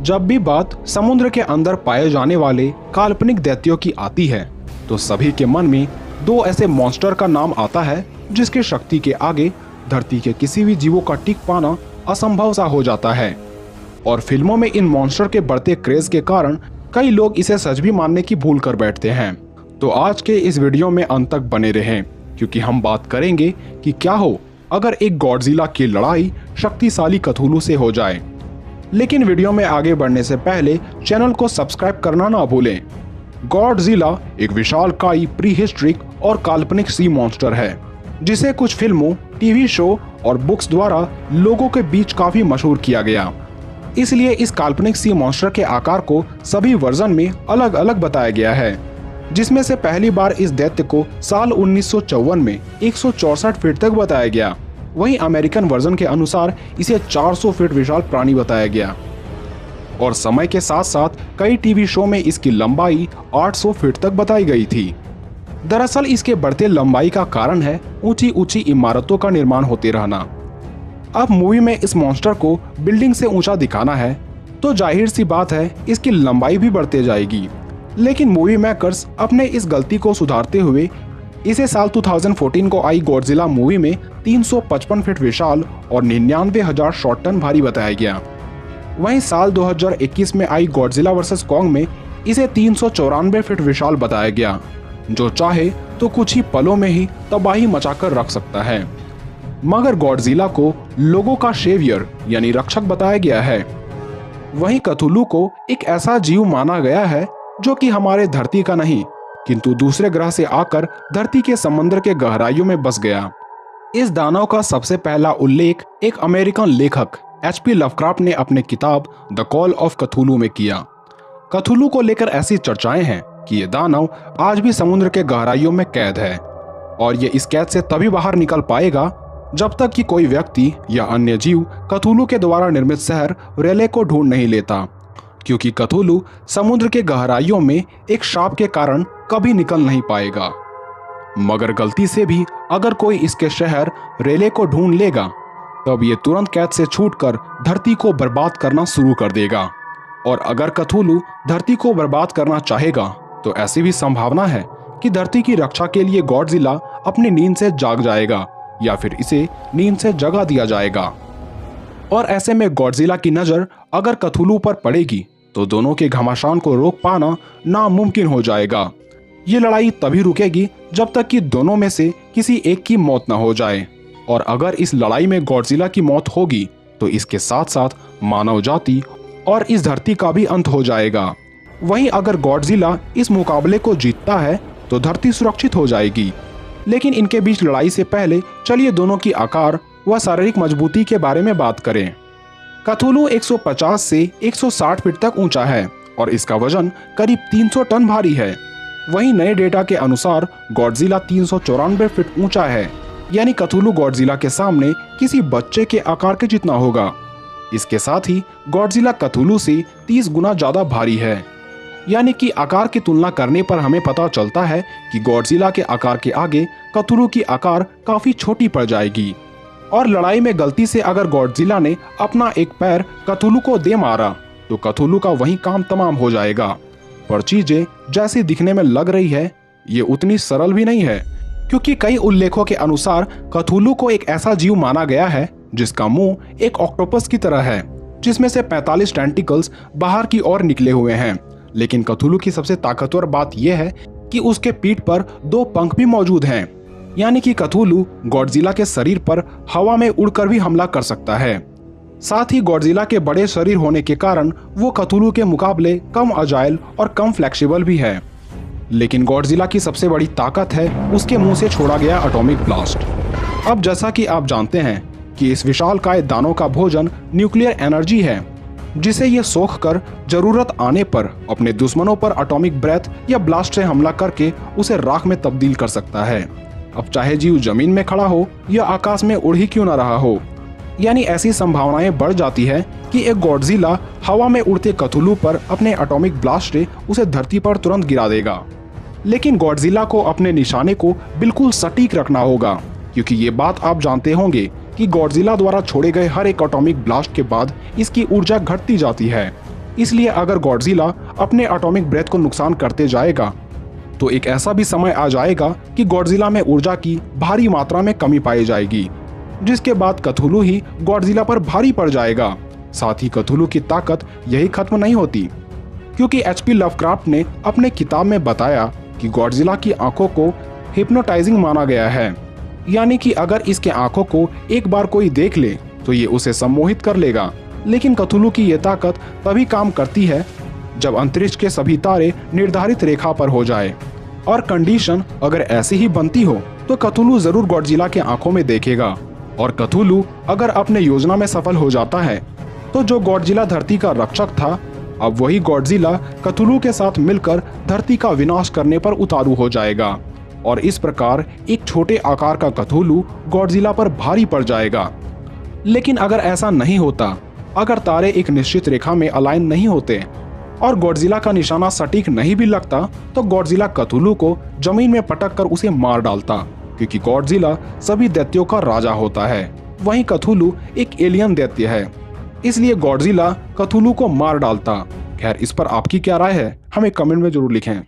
जब भी बात समुद्र के अंदर पाए जाने वाले काल्पनिक दैत्यों की आती है तो सभी के मन में दो ऐसे मॉन्स्टर का नाम आता है जिसकी शक्ति के आगे धरती के किसी भी जीवों का टिक पाना असंभव सा हो जाता है। और फिल्मों में इन मॉन्स्टर के बढ़ते क्रेज के कारण कई लोग इसे सच भी मानने की भूल कर बैठते हैं। तो आज के इस वीडियो में अंत तक बने रहें क्योंकि हम बात करेंगे कि क्या हो अगर एक गॉडजिला की लड़ाई शक्तिशाली कथुलू से हो जाए। लेकिन वीडियो में आगे बढ़ने से पहले चैनल को सब्सक्राइब करना ना भूलें। गॉडजिला एक विशालकाय प्रीहिस्ट्रिक और काल्पनिक सी मॉन्स्टर है जिसे कुछ फिल्मों, टीवी शो और बुक्स द्वारा लोगों के बीच काफी मशहूर किया गया। इसलिए इस काल्पनिक सी मॉन्स्टर के आकार को सभी वर्जन में अलग अलग बताया गया है, जिसमें से पहली बार इस दैत्य को साल 1954 में 164 फीट तक बताया गया। वहीं अमेरिकन वर्जन के अनुसार इसे 400 फीट विशाल प्राणी बताया गया और समय के साथ साथ कई टीवी शो में इसकी लंबाई 800 फीट तक बताई गई थी। दरअसल इसके बढ़ते लंबाई का कारण है ऊंची ऊंची इमारतों का निर्माण होते रहना। अब मूवी में इस मॉन्स्टर को बिल्डिंग से ऊंचा दिखाना है तो जाहिर सी बात है इसकी लंबाई भी बढ़ते जाएगी। लेकिन मूवी मेकर्स अपने इस गलती को सुधारते हुए इसे साल 2014 को आई गॉडजिला मूवी में 355 फीट विशाल और 99,000 शॉर्ट टन भारी बताया गया। वहीं साल 2021 में आई गॉडजिला वर्सेस कॉन्ग में इसे 394 फीट विशाल बताया गया, जो चाहे तो कुछ ही पलों में ही तबाही मचाकर रख सकता है। मगर गॉडजिला को लोगों का सेवियर यानी रक्षक बताया गया है। वहीं कथुलू को एक ऐसा जीव माना गया है जो कि हमारे धरती का नहीं किंतु दूसरे ग्रह से आकर धरती के समंदर के गहराइयों में बस गया। इस दानव का सबसे पहला उल्लेख एक अमेरिकन लेखक HP लवक्राफ्ट ने अपने किताब द कॉल ऑफ कथुलू में किया। कथुलू को लेकर ऐसी चर्चाएं हैं कि ये दानव आज भी समुद्र के गहराइयों में कैद है और ये इस कैद से तभी बाहर निकल पाएगा जब तक कि कोई व्यक्ति या अन्य जीव कथुलू के द्वारा निर्मित शहर रेले को ढूंढ नहीं लेता, क्योंकि कथुलू समुद्र के गहराइयों में एक श्राप के कारण कभी निकल नहीं पाएगा। मगर गलती से भी अगर कोई इसके शहर रेले को ढूंढ लेगा तब ये तुरंत कैद से छूटकर धरती को बर्बाद करना शुरू कर देगा। और अगर कथुलू धरती को बर्बाद करना चाहेगा तो ऐसी भी संभावना है कि धरती की रक्षा के लिए गॉडजिला अपनी नींद से जाग जाएगा या फिर इसे नींद से जगा दिया जाएगा। और ऐसे में गॉडजिला की नजर अगर कथुलू पर पड़ेगी तो दोनों के घमासान को रोक पाना नामुमकिन हो जाएगा। ये लड़ाई तभी रुकेगी जब तक कि दोनों में से किसी एक की मौत न हो जाए। और अगर इस लड़ाई में गॉडजिला की मौत होगी तो इसके साथ साथ मानव जाति और इस धरती का भी अंत हो जाएगा। वहीं अगर गॉडजिला इस मुकाबले को जीतता है तो धरती सुरक्षित हो जाएगी। लेकिन इनके बीच लड़ाई से पहले चलिए दोनों की आकार व शारीरिक मजबूती के बारे में बात करें। कथुलू 150 से 160 फीट तक ऊंचा है और इसका वजन करीब 300 टन भारी है। वहीं नए डेटा के अनुसार गॉडजिला 394 फीट ऊंचा है, यानी कथुलू गॉडजिला के सामने किसी बच्चे के आकार के जितना होगा। इसके साथ ही गॉडजिला कथुलू से 30 गुना ज्यादा भारी है, यानी कि आकार की तुलना करने पर हमें पता चलता है कि गॉडजिला के आकार के आगे कथुलू की आकार काफी छोटी पड़ जाएगी। और लड़ाई में गलती से अगर गॉडजिला ने अपना एक पैर कथुलू को दे मारा तो कथुलू का वही काम तमाम हो जाएगा। पर चीजें जैसी दिखने में लग रही है ये उतनी सरल भी नहीं है, क्योंकि कई उल्लेखों के अनुसार कथुलू को एक ऐसा जीव माना गया है जिसका मुंह एक ऑक्टोपस की तरह है, जिसमें से 45 टेंटिकल्स बाहर की ओर निकले हुए हैं। लेकिन कथुलू की सबसे ताकतवर बात यह है कि उसके पीठ पर 2 पंख भी मौजूद हैं, यानी कि कथुलू गॉडजिला के शरीर पर हवा में उड़कर भी हमला कर सकता है। साथ ही गॉडजिला के बड़े शरीर होने के कारण वो कथुलू के मुकाबले कम अजाइल और कम फ्लेक्सिबल भी है। लेकिन गॉडजिला की सबसे बड़ी ताकत है उसके मुंह से छोड़ा गया एटॉमिक ब्लास्ट। अब जैसा कि आप जानते हैं कि इस विशालकाय दानव का भोजन न्यूक्लियर एनर्जी है, जिसे ये सोख कर जरूरत आने पर अपने दुश्मनों पर एटॉमिक ब्रेथ या ब्लास्ट से हमला करके उसे राख में तब्दील कर सकता है। अब चाहे जीव जमीन में खड़ा हो या आकाश में उड़ ही क्यों ना रहा हो, यानी ऐसी संभावनाएं बढ़ जाती है कि एक गॉडजिला हवा में उड़ते कथुलू पर अपने एटॉमिक ब्लास्ट से उसे धरती पर तुरंत गिरा देगा। लेकिन गॉडजिला को अपने निशाने को बिल्कुल सटीक रखना होगा, क्योंकि ये बात आप जानते होंगे कि गॉडजिला द्वारा छोड़े गए हर एक एटॉमिक ब्लास्ट के बाद इसकी ऊर्जा घटती जाती है। इसलिए अगर गॉडजिला अपने एटॉमिक ब्रेथ को नुकसान करते जाएगा तो एक ऐसा भी समय आ जाएगा कि गॉडजिला में ऊर्जा की भारी मात्रा में कमी पाई जाएगी, जिसके बाद कथुलू ही गॉडजिला पर भारी पड़ जाएगा। साथ ही कथुलू की ताकत यही खत्म नहीं होती, क्योंकि एचपी लवक्राफ्ट ने अपने किताब में बताया कि गॉडजिला की आंखों को हिप्नोटाइजिंग माना गया है, यानी कि अगर इसके आंखों को एक बार कोई देख ले तो ये उसे सम्मोहित कर लेगा। लेकिन कथुलू की ये ताकत तभी काम करती है जब अंतरिक्ष के सभी तारे निर्धारित रेखा पर हो जाए, और कंडीशन अगर ऐसी ही बनती हो तो कथुलू जरूर गॉडजिला के आंखों में देखेगा। और कथुलू अगर अपने योजना में सफल हो जाता है तो जो गॉडजिला धरती का रक्षक था, अब वही गॉडजिला कथुलू के साथ मिलकर धरती का विनाश करने पर उतारू हो जाएगा, और इस प्रकार एक छोटे आकार का कथुलू गॉडजिला पर भारी पड़ जाएगा। लेकिन अगर ऐसा नहीं होता, अगर तारे एक निश्चित रेखा में अलाइन नहीं होते और गॉडजिला का निशाना सटीक नहीं भी लगता, तो गॉडजिला कथुलू को जमीन में पटक कर उसे मार डालता, क्योंकि गॉडजिला सभी दैत्यों का राजा होता है। वहीं कथुलू एक एलियन दैत्य है, इसलिए गॉडजिला कथुलू को मार डालता। खैर, इस पर आपकी क्या राय है, हमें कमेंट में जरूर लिखें।